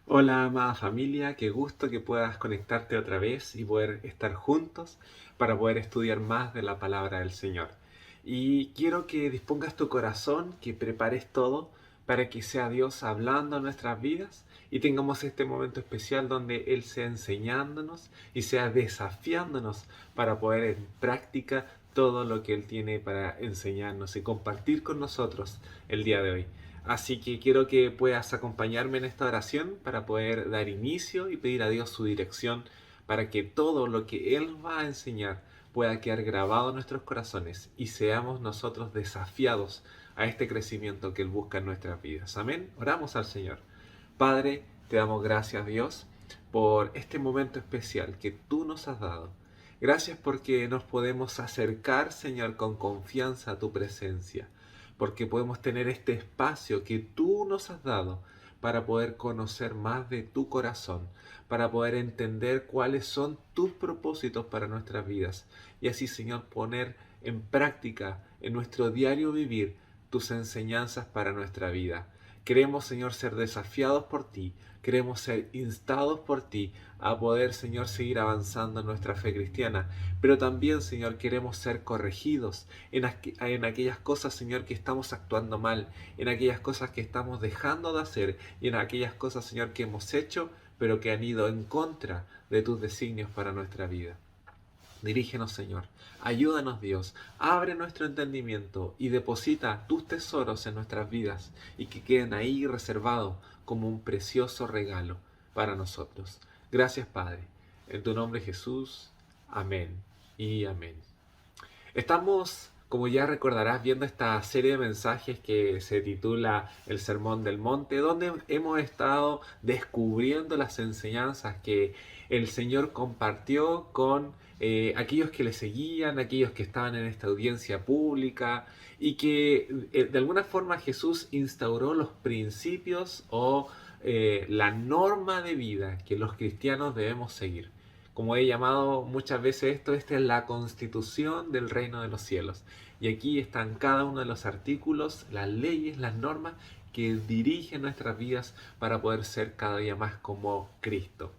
Hola, amada familia, qué gusto que puedas conectarte otra vez y poder estar juntos para poder estudiar más de la palabra del Señor. Y quiero que dispongas tu corazón, que prepares todo para que sea Dios hablando a nuestras vidas y tengamos este momento especial donde Él sea enseñándonos y sea desafiándonos para poner en práctica todo lo que Él tiene para enseñarnos y compartir con nosotros el día de hoy. Así que quiero que puedas acompañarme en esta oración para poder dar inicio y pedir a Dios su dirección para que todo lo que Él va a enseñar pueda quedar grabado en nuestros corazones y seamos nosotros desafiados a este crecimiento que Él busca en nuestras vidas. Amén. Oramos al Señor. Padre, te damos gracias, Dios, por este momento especial que tú nos has dado. Gracias porque nos podemos acercar, Señor, con confianza a tu presencia, porque podemos tener este espacio que tú nos has dado para poder conocer más de tu corazón, para poder entender cuáles son tus propósitos para nuestras vidas y así, Señor, poner en práctica en nuestro diario vivir tus enseñanzas para nuestra vida. Queremos, Señor, ser desafiados por ti. Queremos ser instados por ti a poder, Señor, seguir avanzando en nuestra fe cristiana. Pero también, Señor, queremos ser corregidos en aquellas cosas, Señor, que estamos actuando mal, en aquellas cosas que estamos dejando de hacer y en aquellas cosas, Señor, que hemos hecho, pero que han ido en contra de tus designios para nuestra vida. Dirígenos, Señor. Ayúdanos, Dios. Abre nuestro entendimiento y deposita tus tesoros en nuestras vidas y que queden ahí reservados como un precioso regalo para nosotros. Gracias, Padre. En tu nombre, Jesús. Amén y amén. Estamos, como ya recordarás, viendo esta serie de mensajes que se titula El Sermón del Monte, donde hemos estado descubriendo las enseñanzas que el Señor compartió con aquellos que le seguían, aquellos que estaban en esta audiencia pública y que de alguna forma Jesús instauró los principios o la norma de vida que los cristianos debemos seguir. Como he llamado muchas veces esto, esta es la constitución del reino de los cielos. Y aquí están cada uno de los artículos, las leyes, las normas que dirigen nuestras vidas para poder ser cada día más como Cristo.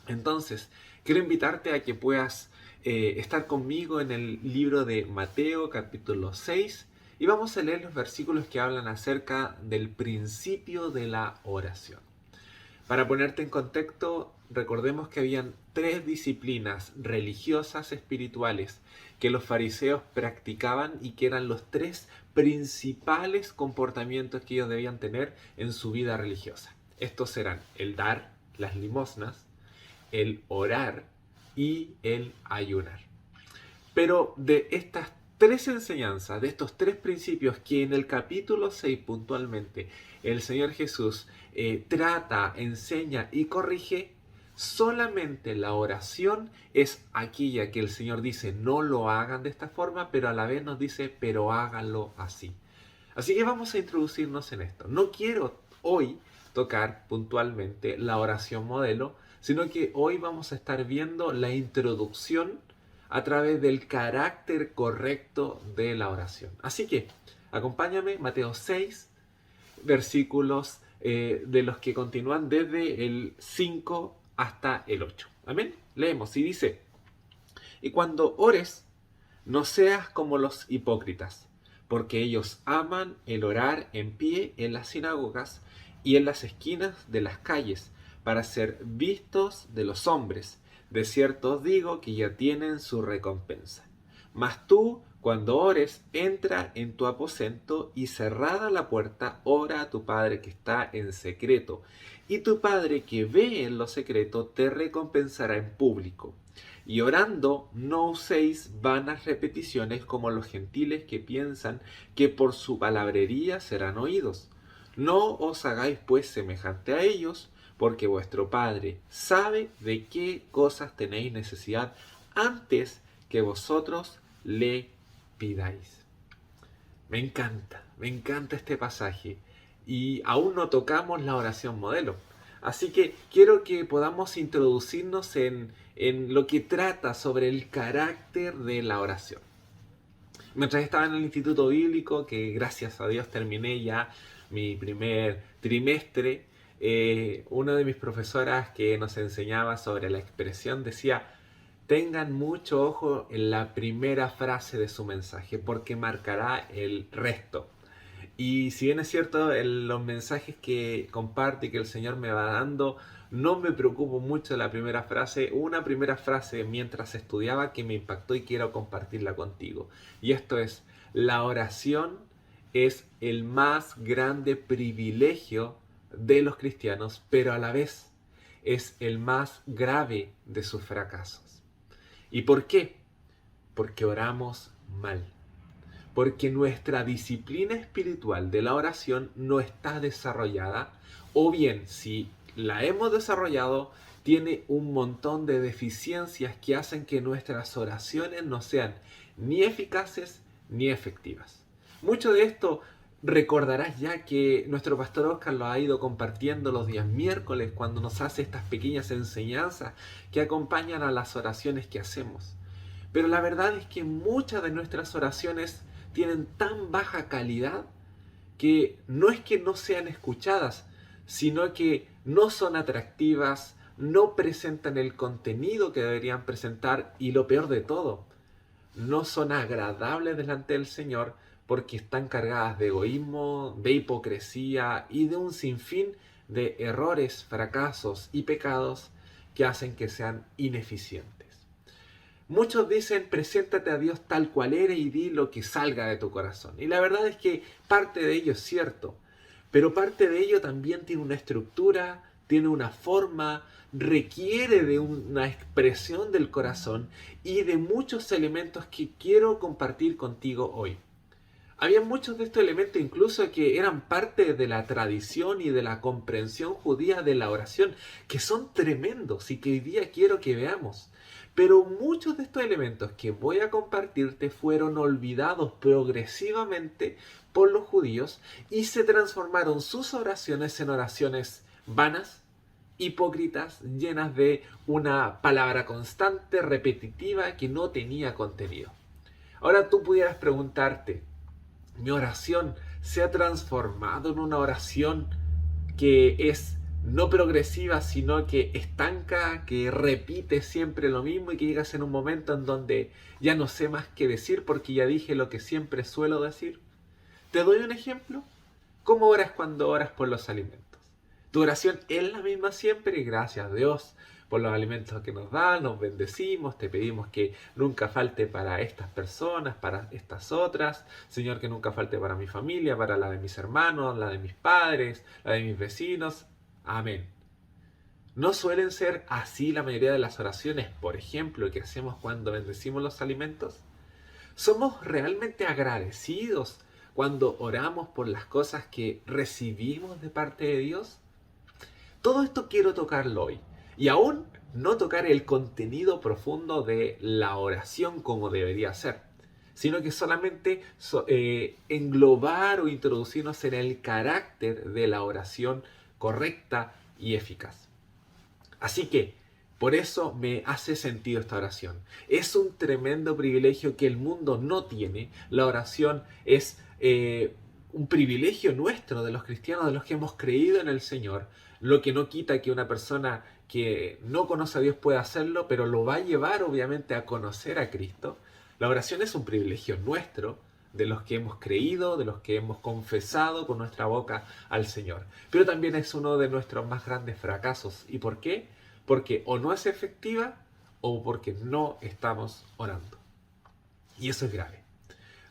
Entonces, quiero invitarte a que puedas estar conmigo en el libro de Mateo capítulo 6 y vamos a leer los versículos que hablan acerca del principio de la oración. Para ponerte en contexto, recordemos que habían tres disciplinas religiosas espirituales que los fariseos practicaban y que eran los tres principales comportamientos que ellos debían tener en su vida religiosa. Estos eran el dar las limosnas, el orar y el ayunar. Pero de estas tres enseñanzas, de estos tres principios que en el capítulo 6 puntualmente el Señor Jesús trata, enseña y corrige, solamente la oración es aquella que el Señor dice no lo hagan de esta forma, pero a la vez nos dice pero háganlo así. Así que vamos a introducirnos en esto. No quiero hoy tocar puntualmente la oración modelo, sino que hoy vamos a estar viendo la introducción a través del carácter correcto de la oración. Así que acompáñame, Mateo 6, versículos de los que continúan desde el 5 hasta el 8. Amén. Leemos y dice, y cuando ores, no seas como los hipócritas, porque ellos aman el orar en pie en las sinagogas y en las esquinas de las calles, para ser vistos de los hombres. De cierto os digo que ya tienen su recompensa. Mas tú, cuando ores, entra en tu aposento y cerrada la puerta, ora a tu Padre que está en secreto. Y tu Padre que ve en lo secreto te recompensará en público. Y orando, no uséis vanas repeticiones como los gentiles que piensan que por su palabrería serán oídos. No os hagáis pues semejante a ellos, porque vuestro Padre sabe de qué cosas tenéis necesidad antes que vosotros le pidáis. Me encanta este pasaje y aún no tocamos la oración modelo. Así que quiero que podamos introducirnos en lo que trata sobre el carácter de la oración. Mientras estaba en el instituto bíblico, que gracias a Dios terminé ya mi primer trimestre, una de mis profesoras que nos enseñaba sobre la expresión decía: tengan mucho ojo en la primera frase de su mensaje porque marcará el resto. Y si bien es cierto, en los mensajes que comparte y que el Señor me va dando, no me preocupo mucho de la primera frase. Una primera frase mientras estudiaba que me impactó y quiero compartirla contigo. Y esto es: la oración es el más grande privilegio de los cristianos, pero a la vez es el más grave de sus fracasos. ¿Y por qué? Porque oramos mal. Porque nuestra disciplina espiritual de la oración no está desarrollada, o bien si la hemos desarrollado, tiene un montón de deficiencias que hacen que nuestras oraciones no sean ni eficaces ni efectivas. Mucho de esto recordarás ya que nuestro pastor Oscar lo ha ido compartiendo los días miércoles cuando nos hace estas pequeñas enseñanzas que acompañan a las oraciones que hacemos. Pero la verdad es que muchas de nuestras oraciones tienen tan baja calidad que no es que no sean escuchadas, sino que no son atractivas, no presentan el contenido que deberían presentar y lo peor de todo, no son agradables delante del Señor porque están cargadas de egoísmo, de hipocresía y de un sinfín de errores, fracasos y pecados que hacen que sean ineficientes. Muchos dicen: preséntate a Dios tal cual eres y di lo que salga de tu corazón. Y la verdad es que parte de ello es cierto, pero parte de ello también tiene una estructura, tiene una forma, requiere de una expresión del corazón y de muchos elementos que quiero compartir contigo hoy. Había muchos de estos elementos incluso que eran parte de la tradición y de la comprensión judía de la oración, que son tremendos y que hoy día quiero que veamos. Pero muchos de estos elementos que voy a compartirte fueron olvidados progresivamente por los judíos y se transformaron sus oraciones en oraciones vanas, hipócritas, llenas de una palabra constante, repetitiva, que no tenía contenido. Ahora tú pudieras preguntarte: ¿mi oración se ha transformado en una oración que es no progresiva, sino que estanca, que repite siempre lo mismo y que llegas en un momento en donde ya no sé más qué decir porque ya dije lo que siempre suelo decir? Te doy un ejemplo. ¿Cómo oras cuando oras por los alimentos? Tu oración es la misma siempre: gracias a Dios por los alimentos que nos da, nos bendecimos, te pedimos que nunca falte para estas personas, para estas otras, Señor, que nunca falte para mi familia, para la de mis hermanos, la de mis padres, la de mis vecinos. Amén. ¿No suelen ser así la mayoría de las oraciones, por ejemplo, que hacemos cuando bendecimos los alimentos? ¿Somos realmente agradecidos cuando oramos por las cosas que recibimos de parte de Dios? Todo esto quiero tocarlo hoy. Y aún no tocar el contenido profundo de la oración como debería ser, sino que solamente englobar o introducirnos en el carácter de la oración correcta y eficaz. Así que, por eso me hace sentido esta oración. Es un tremendo privilegio que el mundo no tiene. La oración es un privilegio nuestro, de los cristianos, de los que hemos creído en el Señor. Lo que no quita que una persona que no conoce a Dios pueda hacerlo, pero lo va a llevar obviamente a conocer a Cristo. La oración es un privilegio nuestro, de los que hemos creído, de los que hemos confesado con nuestra boca al Señor. Pero también es uno de nuestros más grandes fracasos. ¿Y por qué? Porque o no es efectiva o porque no estamos orando. Y eso es grave.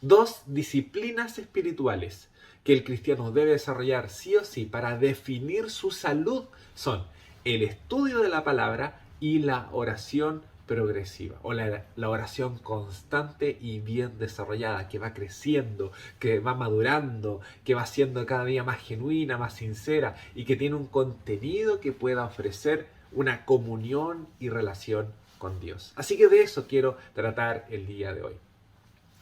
Dos disciplinas espirituales que el cristiano debe desarrollar sí o sí para definir su salud son el estudio de la palabra y la oración progresiva, o la oración constante y bien desarrollada, que va creciendo, que va madurando, que va siendo cada día más genuina, más sincera y que tiene un contenido que pueda ofrecer una comunión y relación con Dios. Así que de eso quiero tratar el día de hoy.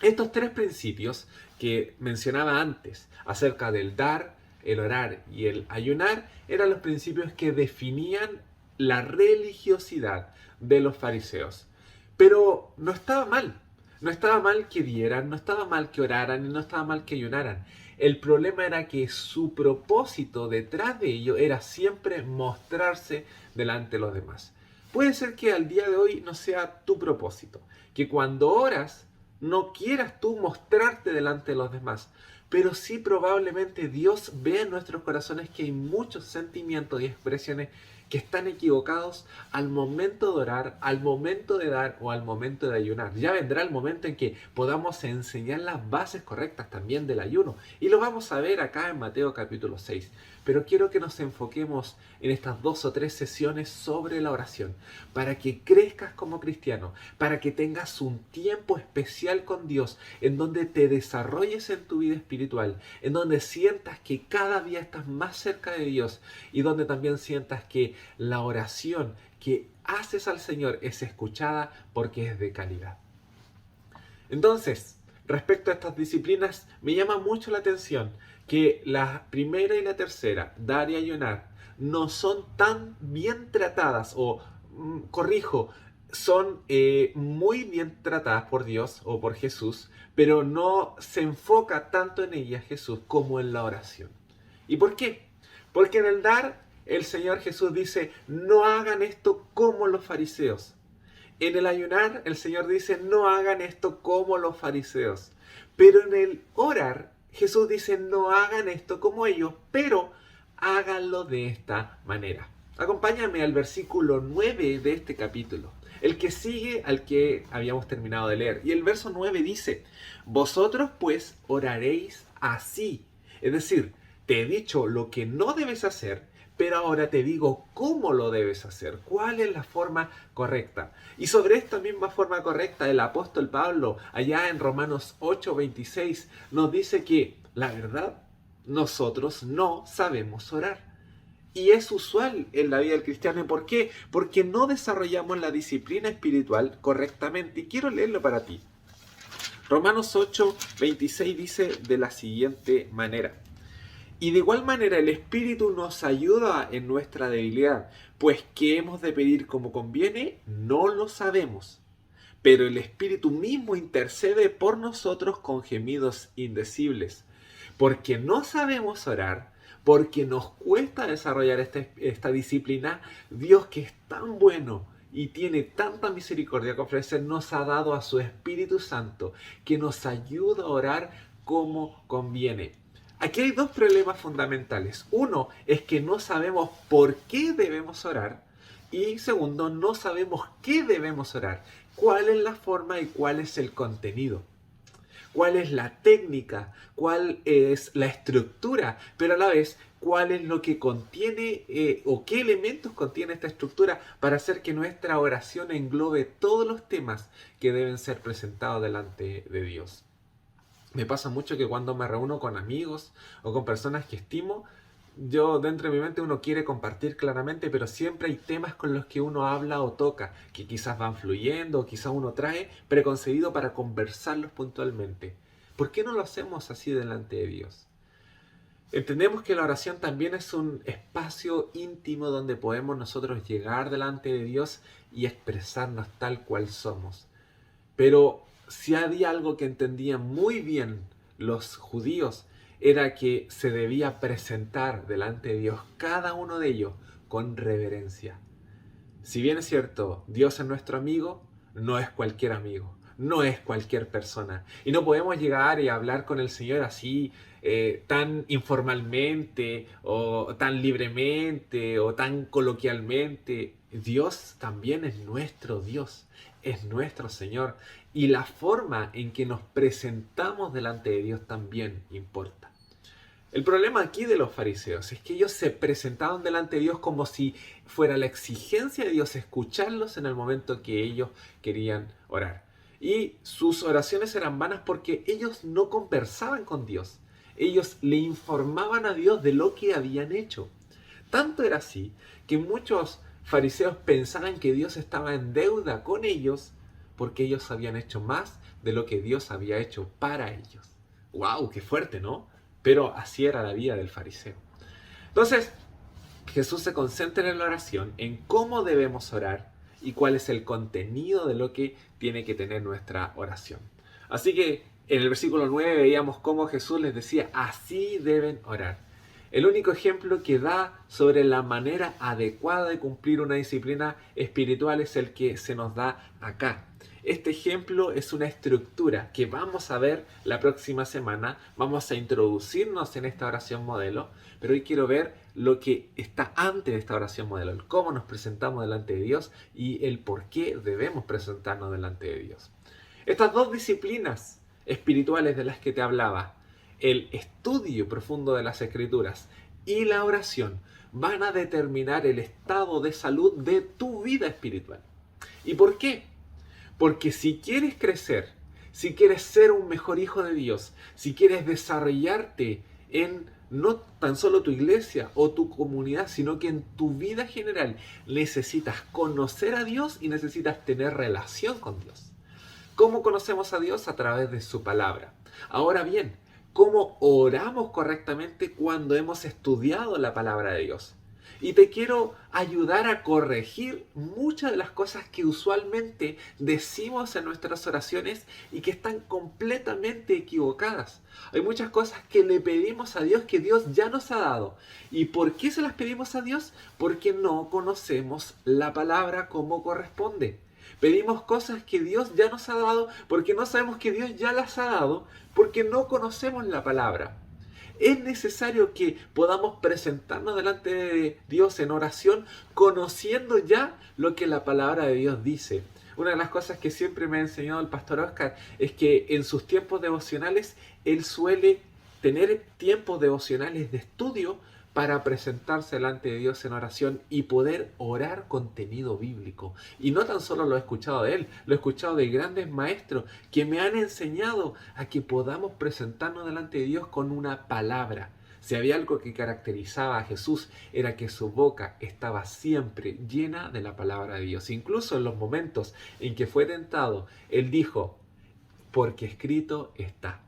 Estos tres principios que mencionaba antes acerca del dar, el orar y el ayunar eran los principios que definían la religiosidad de los fariseos. Pero no estaba mal. No estaba mal que dieran, no estaba mal que oraran y no estaba mal que ayunaran. El problema era que su propósito detrás de ello era siempre mostrarse delante de los demás. Puede ser que al día de hoy no sea tu propósito, que cuando oras no quieras tú mostrarte delante de los demás, pero sí probablemente Dios ve en nuestros corazones que hay muchos sentimientos y expresiones que están equivocados al momento de orar, al momento de dar o al momento de ayunar. Ya vendrá el momento en que podamos enseñar las bases correctas también del ayuno. Y lo vamos a ver acá en Mateo capítulo 6. Pero quiero que nos enfoquemos en estas 2 o 3 sesiones sobre la oración, para que crezcas como cristiano, para que tengas un tiempo especial con Dios, en donde te desarrolles en tu vida espiritual, en donde sientas que cada día estás más cerca de Dios y donde también sientas que la oración que haces al Señor es escuchada porque es de calidad. Entonces, respecto a estas disciplinas, me llama mucho la atención que la primera y la tercera, dar y ayunar, no son tan bien tratadas, o corrijo, son muy bien tratadas por Dios o por Jesús, pero no se enfoca tanto en ellas Jesús como en la oración. ¿Y por qué? Porque en el dar, el Señor Jesús dice, no hagan esto como los fariseos. En el ayunar, el Señor dice, no hagan esto como los fariseos. Pero en el orar, Jesús dice, no hagan esto como ellos, pero háganlo de esta manera. Acompáñame al versículo 9 de este capítulo, el que sigue al que habíamos terminado de leer. Y el verso 9 dice, vosotros pues oraréis así. Es decir, te he dicho lo que no debes hacer, pero ahora te digo cómo lo debes hacer, cuál es la forma correcta. Y sobre esta misma forma correcta, el apóstol Pablo, allá en Romanos 8:26, nos dice que, la verdad, nosotros no sabemos orar. Y es usual en la vida del cristiano. ¿Y por qué? Porque no desarrollamos la disciplina espiritual correctamente. Y quiero leerlo para ti. Romanos 8:26 dice de la siguiente manera. Y de igual manera el Espíritu nos ayuda en nuestra debilidad, pues ¿qué hemos de pedir como conviene? No lo sabemos. Pero el Espíritu mismo intercede por nosotros con gemidos indecibles, porque no sabemos orar, porque nos cuesta desarrollar esta disciplina. Dios, que es tan bueno y tiene tanta misericordia que ofrecer, nos ha dado a su Espíritu Santo, que nos ayuda a orar como conviene. Aquí hay 2 problemas fundamentales. Uno es que no sabemos por qué debemos orar. Y segundo, no sabemos qué debemos orar. ¿Cuál es la forma y cuál es el contenido? ¿Cuál es la técnica? ¿Cuál es la estructura? Pero a la vez, ¿cuál es lo que contiene o qué elementos contiene esta estructura para hacer que nuestra oración englobe todos los temas que deben ser presentados delante de Dios? Me pasa mucho que cuando me reúno con amigos o con personas que estimo, yo dentro de mi mente uno quiere compartir claramente, pero siempre hay temas con los que uno habla o toca, que quizás van fluyendo o quizás uno trae preconcebido para conversarlos puntualmente. ¿Por qué no lo hacemos así delante de Dios? Entendemos que la oración también es un espacio íntimo donde podemos nosotros llegar delante de Dios y expresarnos tal cual somos. Pero si había algo que entendían muy bien los judíos, era que se debía presentar delante de Dios cada uno de ellos con reverencia. Si bien es cierto, Dios es nuestro amigo, no es cualquier amigo, no es cualquier persona. Y no podemos llegar y hablar con el Señor así, tan informalmente, o tan libremente, o tan coloquialmente. Dios también es nuestro Dios, es nuestro Señor. Y la forma en que nos presentamos delante de Dios también importa. El problema aquí de los fariseos es que ellos se presentaban delante de Dios como si fuera la exigencia de Dios escucharlos en el momento que ellos querían orar. Y sus oraciones eran vanas porque ellos no conversaban con Dios. Ellos le informaban a Dios de lo que habían hecho. Tanto era así que muchos fariseos pensaban que Dios estaba en deuda con ellos porque ellos habían hecho más de lo que Dios había hecho para ellos. ¡Wow! ¡Qué fuerte!, ¿no? Pero así era la vida del fariseo. Entonces, Jesús se concentra en la oración, en cómo debemos orar y cuál es el contenido de lo que tiene que tener nuestra oración. Así que En el versículo 9 veíamos cómo Jesús les decía, así deben orar. El único ejemplo que da sobre la manera adecuada de cumplir una disciplina espiritual es el que se nos da acá. Este ejemplo es una estructura que vamos a ver la próxima semana. Vamos a introducirnos en esta oración modelo, pero hoy quiero ver lo que está antes de esta oración modelo, el cómo nos presentamos delante de Dios y el por qué debemos presentarnos delante de Dios. Estas dos disciplinas espirituales de las que te hablaba, el estudio profundo de las Escrituras y la oración, van a determinar el estado de salud de tu vida espiritual. ¿Y por qué? Porque si quieres crecer, si quieres ser un mejor hijo de Dios, si quieres desarrollarte en no tan solo tu iglesia o tu comunidad, sino que en tu vida general, necesitas conocer a Dios y necesitas tener relación con Dios. ¿Cómo conocemos a Dios? A través de su palabra. Ahora bien, ¿cómo oramos correctamente cuando hemos estudiado la palabra de Dios? Y te quiero ayudar a corregir muchas de las cosas que usualmente decimos en nuestras oraciones y que están completamente equivocadas. Hay muchas cosas que le pedimos a Dios que Dios ya nos ha dado. ¿Y por qué se las pedimos a Dios? Porque no conocemos la palabra como corresponde. Pedimos cosas que Dios ya nos ha dado porque no sabemos que Dios ya las ha dado, porque no conocemos la palabra. Es necesario que podamos presentarnos delante de Dios en oración conociendo ya lo que la palabra de Dios dice. Una de las cosas que siempre me ha enseñado el pastor Oscar es que en sus tiempos devocionales él suele tener tiempos devocionales de estudio para presentarse delante de Dios en oración y poder orar contenido bíblico. Y no tan solo lo he escuchado de él, lo he escuchado de grandes maestros que me han enseñado a que podamos presentarnos delante de Dios con una palabra. Si había algo que caracterizaba a Jesús, era que su boca estaba siempre llena de la palabra de Dios. Incluso en los momentos en que fue tentado, él dijo, porque escrito está.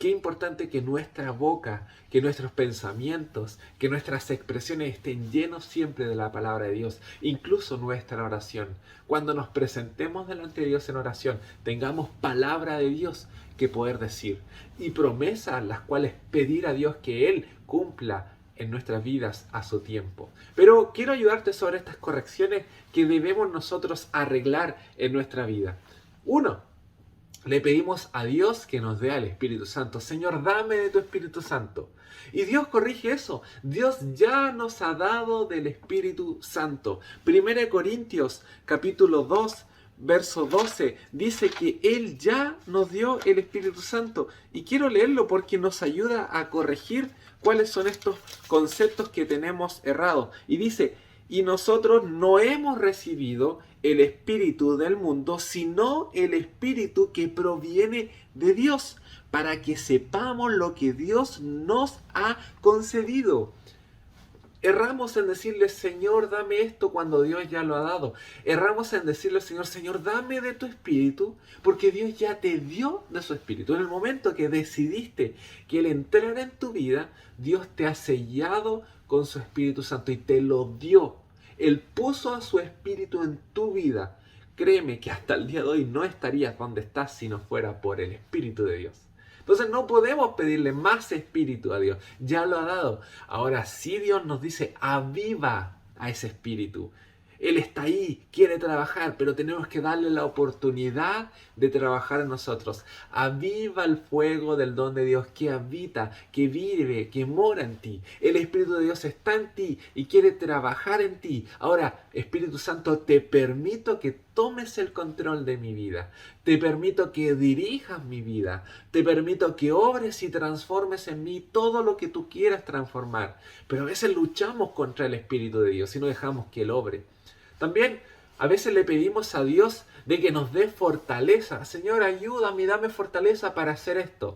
Qué importante que nuestra boca, que nuestros pensamientos, que nuestras expresiones estén llenos siempre de la palabra de Dios, incluso nuestra oración. Cuando nos presentemos delante de Dios en oración, tengamos palabra de Dios que poder decir y promesas las cuales pedir a Dios que Él cumpla en nuestras vidas a su tiempo. Pero quiero ayudarte sobre estas correcciones que debemos nosotros arreglar en nuestra vida. Uno, le pedimos a Dios que nos dé al Espíritu Santo. Señor, dame de tu Espíritu Santo. Y Dios corrige eso. Dios ya nos ha dado del Espíritu Santo. 1 Corintios capítulo 2, verso 12, dice que Él ya nos dio el Espíritu Santo. Y quiero leerlo porque nos ayuda a corregir cuáles son estos conceptos que tenemos errados. Y dice, y nosotros no hemos recibido el espíritu del mundo, sino el espíritu que proviene de Dios, para que sepamos lo que Dios nos ha concedido. Erramos en decirle, Señor, dame esto cuando Dios ya lo ha dado. Erramos en decirle, Señor, dame de tu espíritu, porque Dios ya te dio de su espíritu. En el momento que decidiste que Él entrara en tu vida, Dios te ha sellado con su Espíritu Santo y te lo dio. Él puso a su Espíritu en tu vida. Créeme que hasta el día de hoy no estarías donde estás si no fuera por el Espíritu de Dios. Entonces no podemos pedirle más Espíritu a Dios. Ya lo ha dado. Ahora sí Dios nos dice, aviva a ese Espíritu. Él está ahí, quiere trabajar, pero tenemos que darle la oportunidad de trabajar en nosotros. Aviva el fuego del don de Dios que habita, que vive, que mora en ti. El Espíritu de Dios está en ti y quiere trabajar en ti. Ahora, Espíritu Santo, te permito que tomes el control de mi vida. Te permito que dirijas mi vida. Te permito que obres y transformes en mí todo lo que tú quieras transformar. Pero a veces luchamos contra el Espíritu de Dios y no dejamos que Él obre. También a veces le pedimos a Dios de que nos dé fortaleza. Señor, ayúdame, dame fortaleza para hacer esto.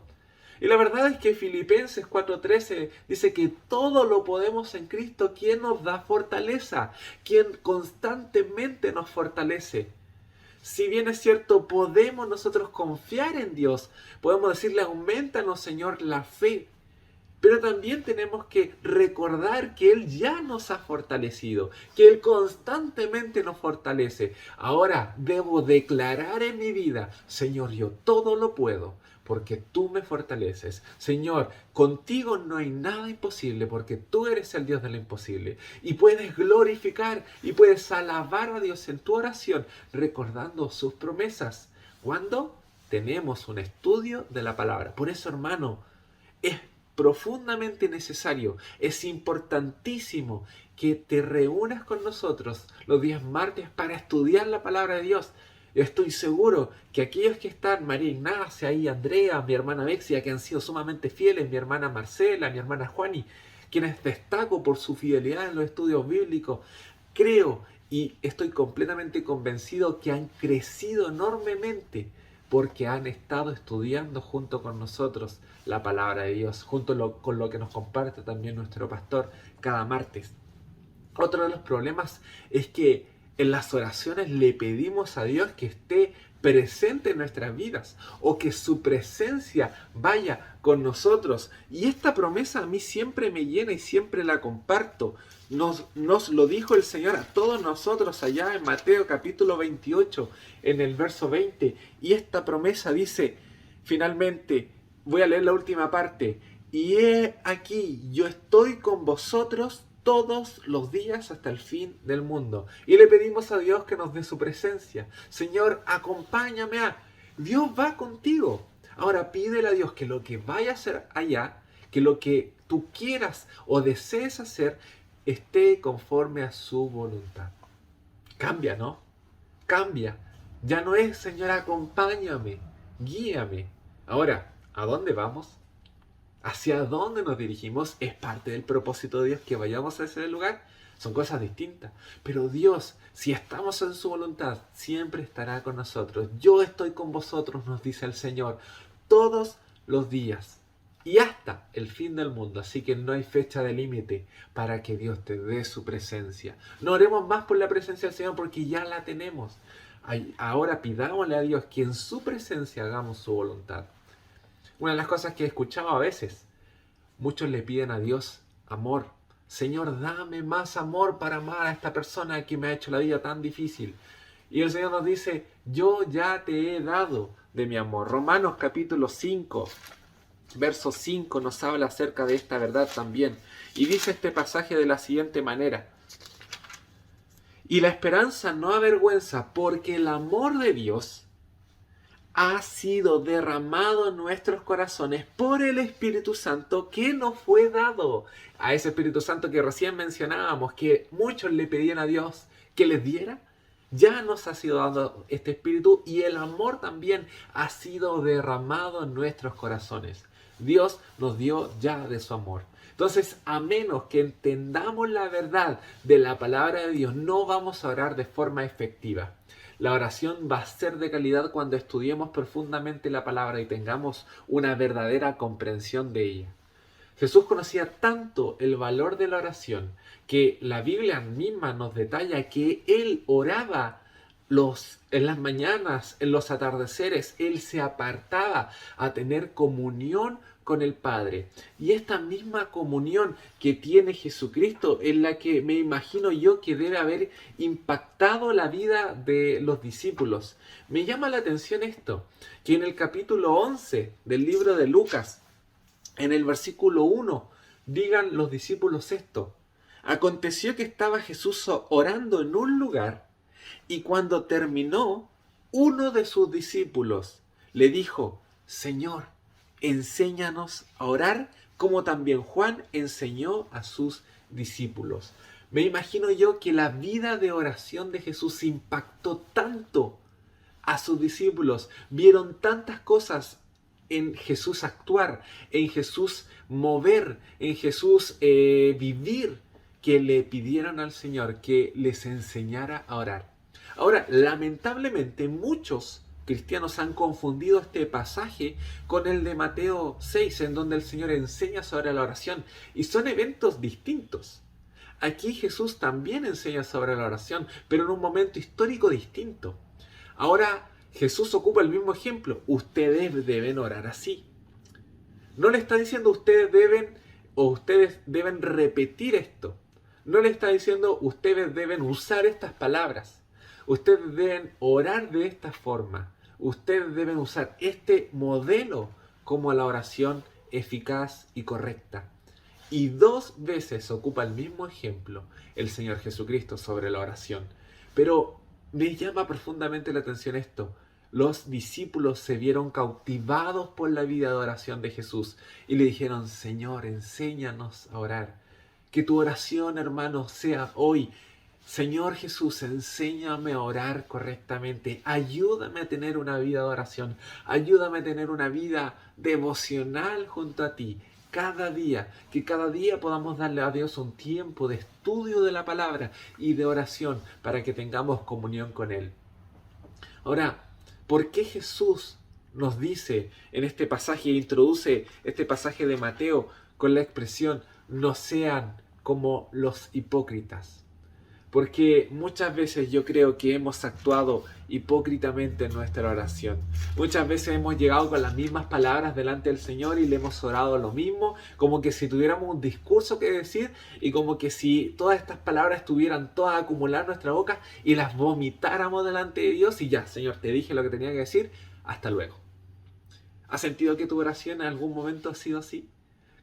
Y la verdad es que Filipenses 4:13 dice que todo lo podemos en Cristo, quien nos da fortaleza, quien constantemente nos fortalece. Si bien es cierto, podemos nosotros confiar en Dios, podemos decirle, aumentanos, Señor, la fe. Pero también tenemos que recordar que Él ya nos ha fortalecido, que Él constantemente nos fortalece. Ahora debo declarar en mi vida, Señor, yo todo lo puedo, porque tú me fortaleces. Señor, contigo no hay nada imposible, porque tú eres el Dios de lo imposible. Y puedes glorificar y puedes alabar a Dios en tu oración, recordando sus promesas. ¿Cuándo? Tenemos un estudio de la palabra. Por eso, hermano, es profundamente necesario, es importantísimo que te reúnas con nosotros los días martes para estudiar la palabra de Dios. Estoy seguro que aquellos que están, María Ignacia y Andrea, mi hermana Bexia, que han sido sumamente fieles, mi hermana Marcela, mi hermana Juani, quienes destaco por su fidelidad en los estudios bíblicos, creo y estoy completamente convencido que han crecido enormemente porque han estado estudiando junto con nosotros la palabra de Dios, con lo que nos comparte también nuestro pastor cada martes. Otro de los problemas es que en las oraciones le pedimos a Dios que esté presente en nuestras vidas o que su presencia vaya con nosotros. Y esta promesa a mí siempre me llena y siempre la comparto. Nos lo dijo el Señor a todos nosotros allá en Mateo capítulo 28, en el verso 20. Y esta promesa dice, finalmente, voy a leer la última parte. Y he aquí, yo estoy con vosotros todos los días hasta el fin del mundo. Y le pedimos a Dios que nos dé su presencia. Señor, acompáñame a... Dios va contigo. Ahora pídele a Dios que lo que vaya a hacer allá, que lo que tú quieras o desees hacer, esté conforme a su voluntad. Cambia, ¿no? Cambia. Ya no es, Señor, acompáñame, guíame. Ahora, ¿a dónde vamos? ¿Hacia dónde nos dirigimos? ¿Es parte del propósito de Dios que vayamos a ese lugar? Son cosas distintas. Pero Dios, si estamos en su voluntad, siempre estará con nosotros. Yo estoy con vosotros, nos dice el Señor, todos los días y hasta el fin del mundo. Así que no hay fecha de límite para que Dios te dé su presencia. No oremos más por la presencia del Señor porque ya la tenemos. Ahora pidámosle a Dios que en su presencia hagamos su voluntad. Una de las cosas que he escuchado a veces, muchos le piden a Dios amor. Señor, dame más amor para amar a esta persona que me ha hecho la vida tan difícil. Y el Señor nos dice, yo ya te he dado de mi amor. Romanos capítulo 5, verso 5 nos habla acerca de esta verdad también. Y dice este pasaje de la siguiente manera. Y la esperanza no avergüenza, porque el amor de Dios ha sido derramado en nuestros corazones por el Espíritu Santo que nos fue dado. A ese Espíritu Santo que recién mencionábamos, que muchos le pedían a Dios que les diera, ya nos ha sido dado este Espíritu y el amor también ha sido derramado en nuestros corazones. Dios nos dio ya de su amor. Entonces, a menos que entendamos la verdad de la palabra de Dios, no vamos a orar de forma efectiva. La oración va a ser de calidad cuando estudiemos profundamente la palabra y tengamos una verdadera comprensión de ella. Jesús conocía tanto el valor de la oración que la Biblia misma nos detalla que Él oraba en las mañanas, en los atardeceres. Él se apartaba a tener comunión con el Padre. Y esta misma comunión que tiene Jesucristo es la que me imagino yo que debe haber impactado la vida de los discípulos. Me llama la atención esto, que en el capítulo 11 del libro de Lucas, en el versículo 1, digan los discípulos esto. Aconteció que estaba Jesús orando en un lugar y cuando terminó, uno de sus discípulos le dijo, Señor, enséñanos a orar como también Juan enseñó a sus discípulos. Me imagino yo que la vida de oración de Jesús impactó tanto a sus discípulos. Vieron tantas cosas en Jesús actuar, en Jesús mover, en Jesús vivir, que le pidieron al Señor que les enseñara a orar. Ahora, lamentablemente, muchos cristianos han confundido este pasaje con el de Mateo 6, en donde el Señor enseña sobre la oración, y son eventos distintos. Aquí Jesús también enseña sobre la oración, pero en un momento histórico distinto. Ahora Jesús ocupa el mismo ejemplo. Ustedes deben orar así. No le está diciendo ustedes deben repetir esto. No le está diciendo ustedes deben usar estas palabras. Ustedes deben orar de esta forma. Ustedes deben usar este modelo como la oración eficaz y correcta. Y 2 veces ocupa el mismo ejemplo el Señor Jesucristo sobre la oración. Pero me llama profundamente la atención esto. Los discípulos se vieron cautivados por la vida de oración de Jesús y le dijeron: Señor, enséñanos a orar. Que tu oración, hermano, sea hoy: Señor Jesús, enséñame a orar correctamente. Ayúdame a tener una vida de oración. Ayúdame a tener una vida devocional junto a ti. Cada día, que cada día podamos darle a Dios un tiempo de estudio de la palabra y de oración para que tengamos comunión con Él. Ahora, ¿por qué Jesús nos dice en este pasaje, introduce este pasaje de Mateo con la expresión: no sean como los hipócritas? Porque muchas veces yo creo que hemos actuado hipócritamente en nuestra oración. Muchas veces hemos llegado con las mismas palabras delante del Señor y le hemos orado lo mismo, como que si tuviéramos un discurso que decir y como que si todas estas palabras estuvieran todas acumuladas en nuestra boca y las vomitáramos delante de Dios y ya, Señor, te dije lo que tenía que decir, hasta luego. ¿Has sentido que tu oración en algún momento ha sido así?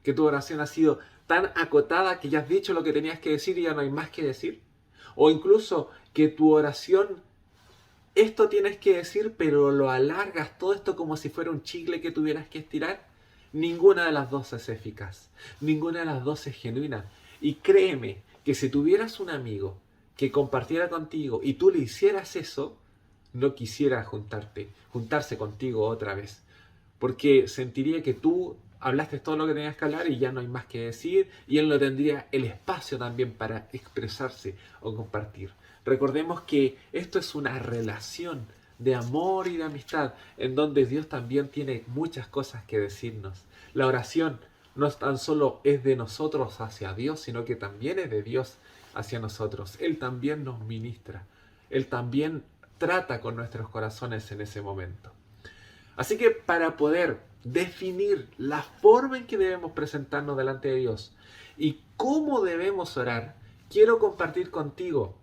¿Que tu oración ha sido tan acotada que ya has dicho lo que tenías que decir y ya no hay más que decir? O incluso que tu oración, esto tienes que decir, pero lo alargas todo esto como si fuera un chicle que tuvieras que estirar. Ninguna de las dos es eficaz. Ninguna de las dos es genuina. Y créeme que si tuvieras un amigo que compartiera contigo y tú le hicieras eso, no quisiera juntarse contigo otra vez. Porque sentiría que tú hablaste todo lo que tenías que hablar y ya no hay más que decir, y él no tendría el espacio también para expresarse o compartir. Recordemos que esto es una relación de amor y de amistad en donde Dios también tiene muchas cosas que decirnos. La oración no tan solo es de nosotros hacia Dios, sino que también es de Dios hacia nosotros. Él también nos ministra. Él también trata con nuestros corazones en ese momento. Así que para poder definir la forma en que debemos presentarnos delante de Dios y cómo debemos orar, quiero compartir contigo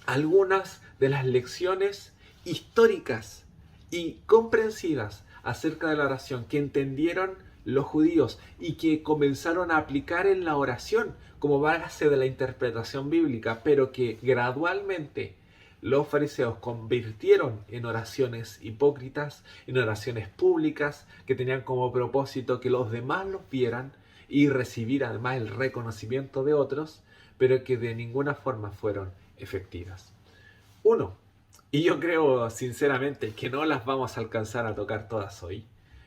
algunas de las lecciones históricas y comprensivas acerca de la oración que entendieron los judíos y que comenzaron a aplicar en la oración como base de la interpretación bíblica, pero que gradualmente los fariseos convirtieron en oraciones hipócritas, en oraciones públicas que tenían como propósito que los demás los vieran y recibir además el reconocimiento de otros, pero que de ninguna forma fueron efectivas. Uno, y yo creo sinceramente que no las vamos a alcanzar a tocar todas hoy,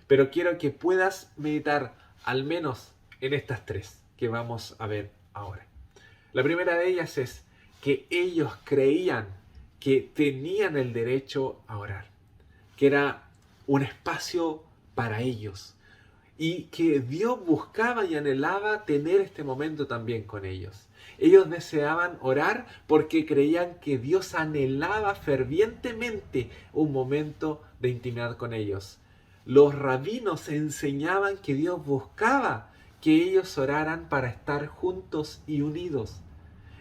pero quiero que puedas meditar al menos en estas 3 que vamos a ver ahora. La primera de ellas es que ellos creían que tenían el derecho a orar, que era un espacio para ellos y que Dios buscaba y anhelaba tener este momento también con ellos. Ellos deseaban orar porque creían que Dios anhelaba fervientemente un momento de intimidad con ellos. Los rabinos enseñaban que Dios buscaba que ellos oraran para estar juntos y unidos.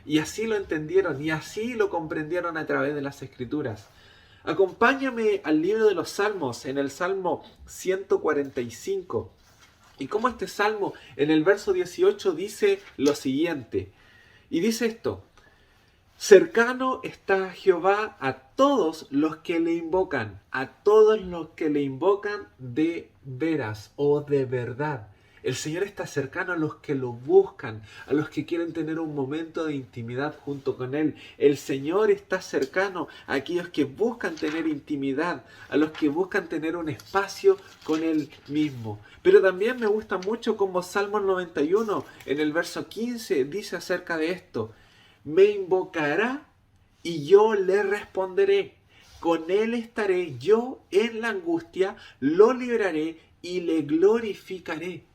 Y así lo entendieron y así lo comprendieron a través de las Escrituras. Acompáñame al libro de los Salmos, en el Salmo 145. Y como este Salmo en el verso 18 dice lo siguiente. Y dice esto: cercano está Jehová a todos los que le invocan, a todos los que le invocan de veras o de verdad. El Señor está cercano a los que lo buscan, a los que quieren tener un momento de intimidad junto con Él. El Señor está cercano a aquellos que buscan tener intimidad, a los que buscan tener un espacio con Él mismo. Pero también me gusta mucho como Salmo 91, en el verso 15, dice acerca de esto: me invocará y yo le responderé. Con Él estaré yo en la angustia, lo libraré y le glorificaré.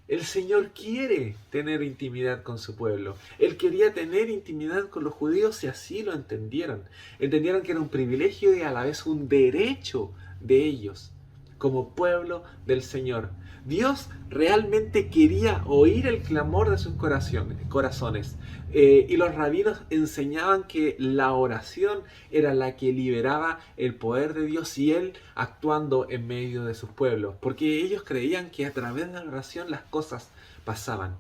El Señor quiere tener intimidad con su pueblo. Él quería tener intimidad con los judíos y así lo entendieron. Entendieron que era un privilegio y a la vez un derecho de ellos. como pueblo del Señor. Dios realmente quería oír el clamor de sus corazones. Y los rabinos enseñaban que la oración era la que liberaba el poder de Dios y Él actuando en medio de sus pueblos. Porque ellos creían que a través de la oración las cosas pasaban.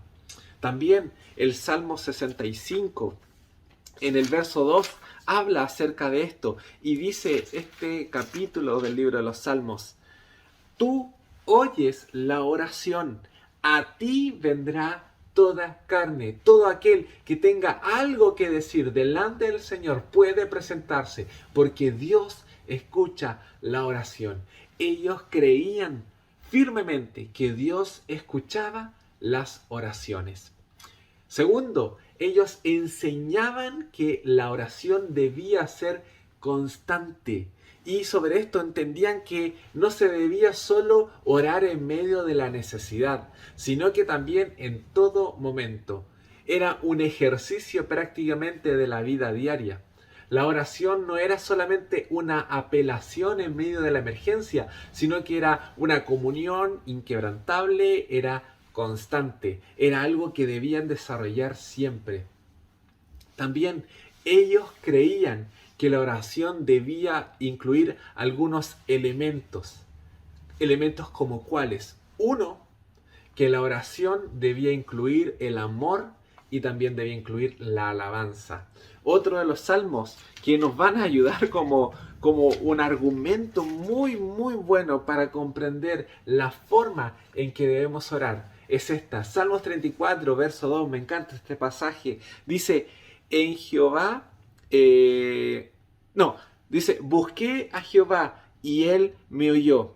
También el Salmo 65, en el verso 2, habla acerca de esto y dice este capítulo del libro de los Salmos: tú oyes la oración, a ti vendrá toda carne. Todo aquel que tenga algo que decir delante del Señor puede presentarse, porque Dios escucha la oración. Ellos creían firmemente que Dios escuchaba las oraciones. Segundo, ellos enseñaban que la oración debía ser constante. Y sobre esto entendían que no se debía solo orar en medio de la necesidad, sino que también en todo momento. Era un ejercicio prácticamente de la vida diaria. La oración no era solamente una apelación en medio de la emergencia, sino que era una comunión inquebrantable, era constante, era algo que debían desarrollar siempre. También ellos creían que la oración debía incluir algunos elementos. Elementos como cuáles. Uno, que la oración debía incluir el amor y también debía incluir la alabanza. Otro de los salmos que nos van a ayudar como un argumento muy bueno para comprender la forma en que debemos orar es esta. Salmos 34, verso 2, me encanta este pasaje. Dice, en Jehová, dice, busqué a Jehová y él me oyó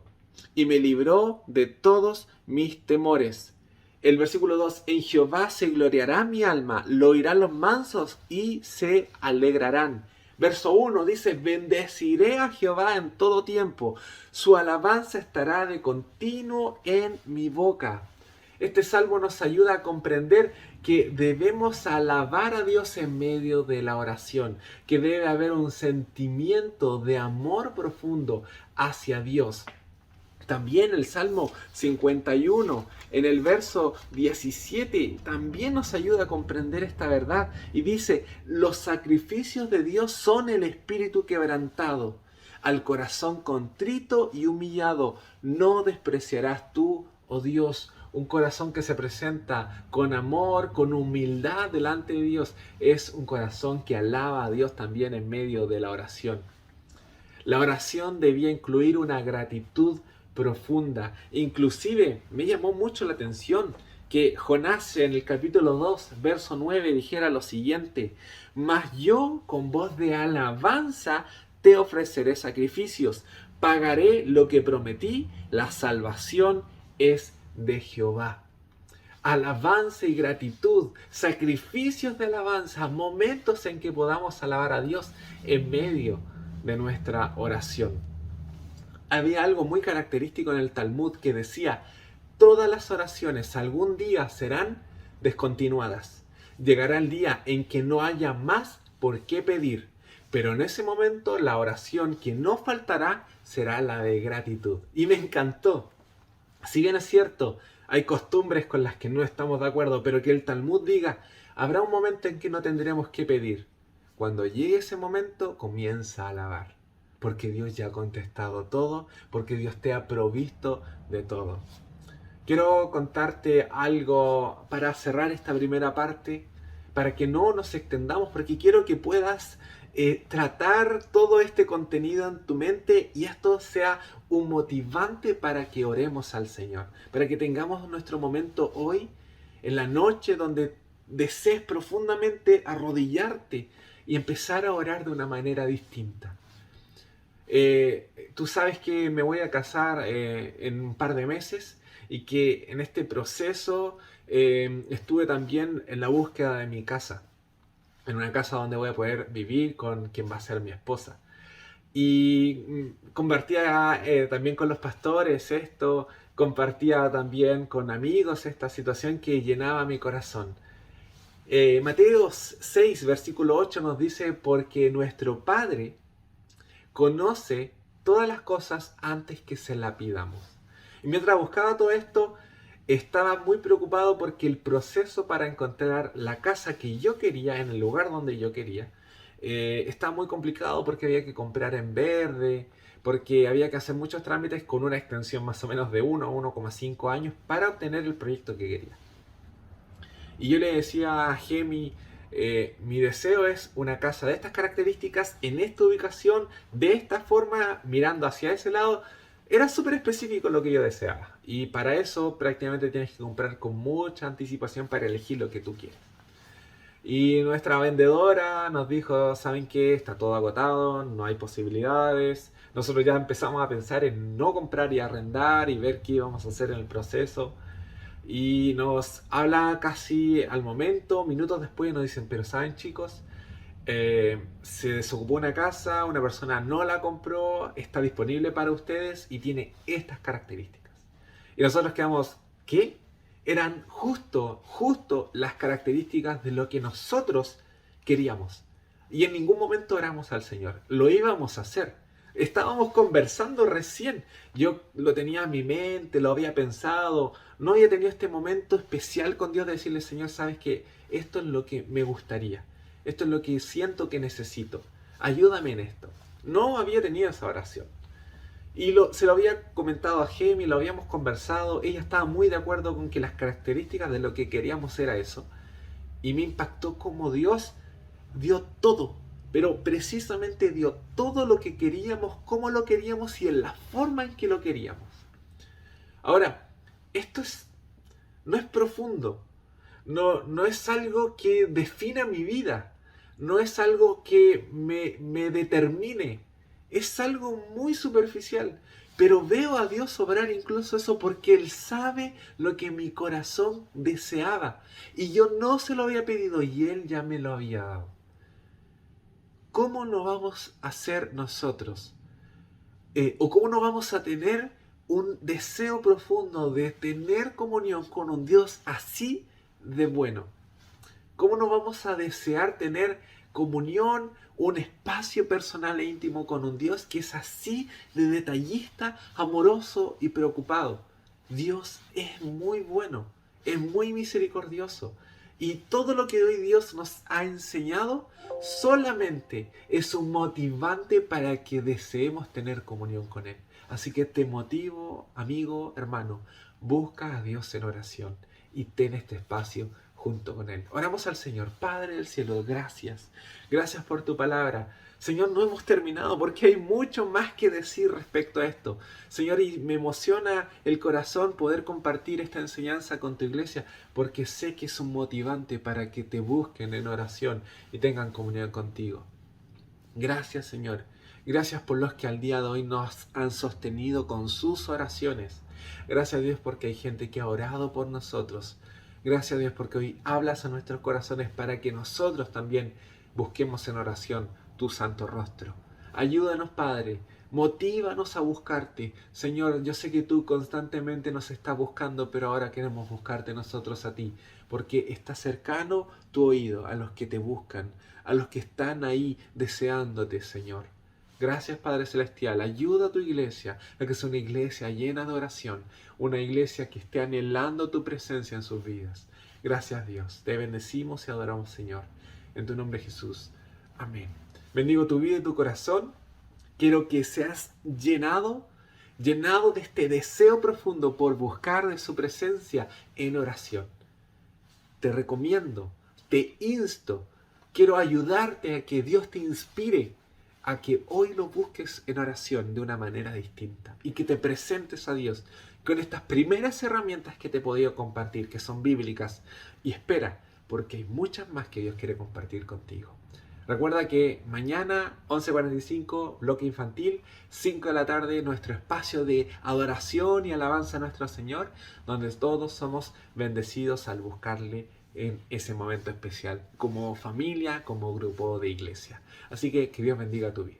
y me libró de todos mis temores. El versículo 2, en Jehová se gloriará mi alma, lo oirán los mansos y se alegrarán. Verso 1 dice, bendeciré a Jehová en todo tiempo, su alabanza estará de continuo en mi boca. Este salmo nos ayuda a comprender que debemos alabar a Dios en medio de la oración, que debe haber un sentimiento de amor profundo hacia Dios. También el Salmo 51, en el verso 17, también nos ayuda a comprender esta verdad. Y dice, los sacrificios de Dios son el espíritu quebrantado. Al corazón contrito y humillado no despreciarás tú, oh Dios. Un corazón que se presenta con amor, con humildad delante de Dios, es un corazón que alaba a Dios también en medio de la oración. La oración debía incluir una gratitud profunda. Inclusive me llamó mucho la atención que Jonás en el capítulo 2, verso 9 dijera lo siguiente: mas yo con voz de alabanza te ofreceré sacrificios, pagaré lo que prometí, la salvación es de Jehová. Alabanza y gratitud, sacrificios de alabanza, momentos en que podamos alabar a Dios en medio de nuestra oración. Había algo muy característico en el Talmud que decía, todas las oraciones algún día serán descontinuadas. Llegará el día en que no haya más por qué pedir, pero en ese momento la oración que no faltará será la de gratitud. Y me encantó. Si bien es cierto, hay costumbres con las que no estamos de acuerdo, pero que el Talmud diga, habrá un momento en que no tendremos que pedir. Cuando llegue ese momento, comienza a alabar. Porque Dios ya ha contestado todo, porque Dios te ha provisto de todo. Quiero contarte algo para cerrar esta primera parte, para que no nos extendamos, porque quiero que puedas tratar todo este contenido en tu mente y esto sea un motivante para que oremos al Señor, para que tengamos nuestro momento hoy, en la noche, donde desees profundamente arrodillarte y empezar a orar de una manera distinta. Tú sabes que me voy a casar en un par de meses y que en este proceso estuve también en la búsqueda de mi casa, en una casa donde voy a poder vivir con quien va a ser mi esposa. Y compartía también con los pastores esto, compartía también con amigos esta situación que llenaba mi corazón. Mateo 6, versículo 8 nos dice, porque nuestro Padre conoce todas las cosas antes que se la pidamos. Y mientras buscaba todo esto, estaba muy preocupado porque el proceso para encontrar la casa que yo quería, en el lugar donde yo quería, estaba muy complicado porque había que comprar en verde, porque había que hacer muchos trámites con una extensión más o menos de 1 a 1,5 años para obtener el proyecto que quería. Y yo le decía a Gemi, mi deseo es una casa de estas características, en esta ubicación, de esta forma, mirando hacia ese lado. Era súper específico lo que yo deseaba. Y para eso prácticamente tienes que comprar con mucha anticipación para elegir lo que tú quieres. Y nuestra vendedora nos dijo, ¿saben qué? Está todo agotado, no hay posibilidades. Nosotros ya empezamos a pensar en no comprar y arrendar y ver qué íbamos a hacer en el proceso. Y nos habla casi al momento, minutos después, y nos dicen, pero ¿saben, chicos? Se desocupó una casa, una persona no la compró, está disponible para ustedes y tiene estas características. Y nosotros quedamos, ¿qué? Eran justo las características de lo que nosotros queríamos. Y en ningún momento oramos al Señor. Lo íbamos a hacer. Estábamos conversando recién. Yo lo tenía en mi mente, lo había pensado. No había tenido este momento especial con Dios de decirle, Señor, sabes que esto es lo que me gustaría. Esto es lo que siento que necesito. Ayúdame en esto. No había tenido esa oración. Y se lo había comentado a Gemi, lo habíamos conversado. Ella estaba muy de acuerdo con que las características de lo que queríamos era eso. Y me impactó como Dios dio todo. Pero precisamente dio todo lo que queríamos, cómo lo queríamos y en la forma en que lo queríamos. Ahora, esto no es profundo. No es algo que defina mi vida. No es algo que me determine. Es algo muy superficial. Pero veo a Dios obrar incluso eso porque Él sabe lo que mi corazón deseaba. Y yo no se lo había pedido y Él ya me lo había dado. ¿Cómo lo vamos a hacer nosotros? ¿O cómo no vamos a tener un deseo profundo de tener comunión con un Dios así de bueno? ¿Cómo no vamos a desear tener comunión, un espacio personal e íntimo con un Dios que es así de detallista, amoroso y preocupado? Dios es muy bueno, es muy misericordioso. Y todo lo que hoy Dios nos ha enseñado solamente es un motivante para que deseemos tener comunión con Él. Así que te motivo, amigo, hermano, busca a Dios en oración y ten este espacio junto con Él. Oramos al Señor. Padre del cielo, gracias. Gracias por tu palabra. Señor, no hemos terminado porque hay mucho más que decir respecto a esto. Señor, y me emociona el corazón poder compartir esta enseñanza con tu iglesia porque sé que es un motivante para que te busquen en oración y tengan comunión contigo. Gracias, Señor. Gracias por los que al día de hoy nos han sostenido con sus oraciones. Gracias, Dios, porque hay gente que ha orado por nosotros. Gracias, Dios, porque hoy hablas a nuestros corazones para que nosotros también busquemos en oración tu santo rostro. Ayúdanos, Padre. Motívanos a buscarte. Señor, yo sé que tú constantemente nos estás buscando, pero ahora queremos buscarte nosotros a ti, porque está cercano tu oído a los que te buscan, a los que están ahí deseándote, Señor. Gracias, Padre Celestial. Ayuda a tu iglesia a que sea una iglesia llena de oración, una iglesia que esté anhelando tu presencia en sus vidas. Gracias, Dios. Te bendecimos y adoramos, Señor. En tu nombre, Jesús. Amén. Bendigo tu vida y tu corazón. Quiero que seas llenado de este deseo profundo por buscar de su presencia en oración. Te recomiendo, te insto, quiero ayudarte a que Dios te inspire a que hoy lo busques en oración de una manera distinta y que te presentes a Dios con estas primeras herramientas que te he podido compartir, que son bíblicas. Y espera, porque hay muchas más que Dios quiere compartir contigo. Recuerda que mañana 11:45, bloque infantil, 5 de la tarde, nuestro espacio de adoración y alabanza a nuestro Señor, donde todos somos bendecidos al buscarle en ese momento especial, como familia, como grupo de iglesia. Así que Dios bendiga tu vida.